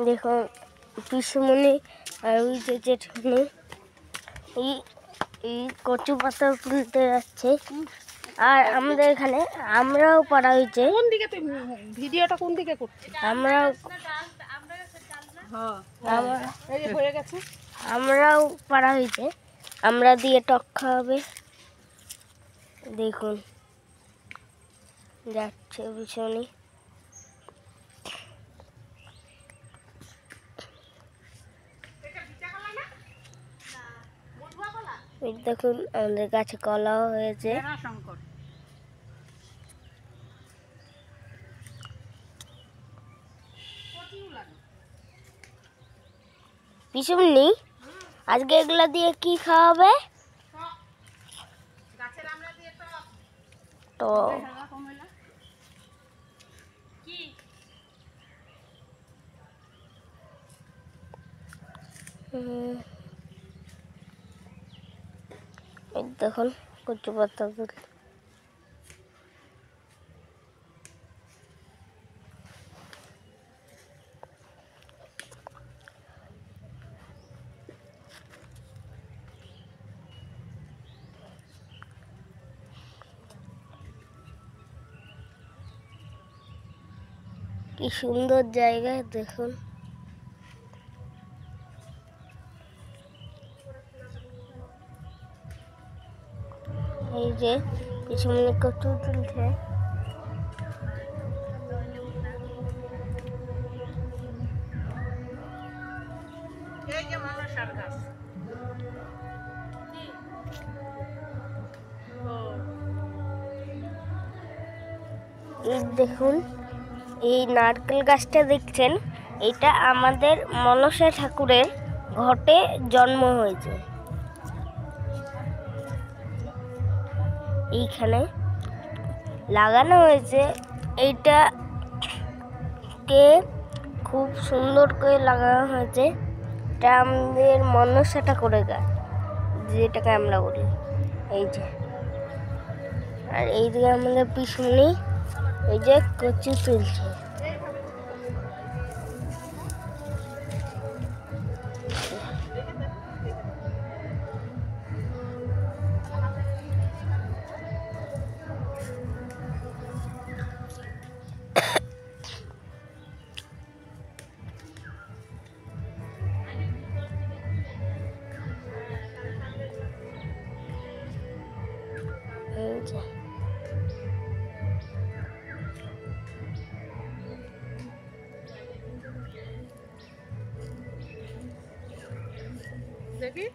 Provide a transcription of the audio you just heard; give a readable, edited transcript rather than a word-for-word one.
দেখুন পিসুমণি আর ওই যে জেঠুনি এই কচু পাতা তুলতে যাচ্ছে। আর আমাদের এখানে আমরাও পাড়া হয়েছে। কোন দিকে তুই ভিডিওটা কোন দিকে করছিস? আমরাও পাড়া হয়েছে, আমরা দিয়ে টক খাওয়াবে। দেখুন যাচ্ছে পিছনে। দেখুন আমাদের গাছে কলাও হয়েছে। পিছুমনি আজকে এগুলা দিয়ে কি খাওয়াবে? তো দেখুন কচু পাতা কি সুন্দর জায়গা দেখুন। এই যে পিছনে কচু তুলছে। এই দেখুন এই নারকেল গাছটা দেখছেন, এটা আমাদের মনসা ঠাকুরের ঘটে জন্ম হয়েছে। এইখানে লাগানো হয়েছে, এইটাকে খুব সুন্দর করে লাগানো হয়েছে। এটা আমাদের মনসা ঠাকুরের গাছ, যেটাকে আমরা বলি। এই যে আর এইদিকে আমাদের পিছনে এই যে কচু তুলছে। দেখি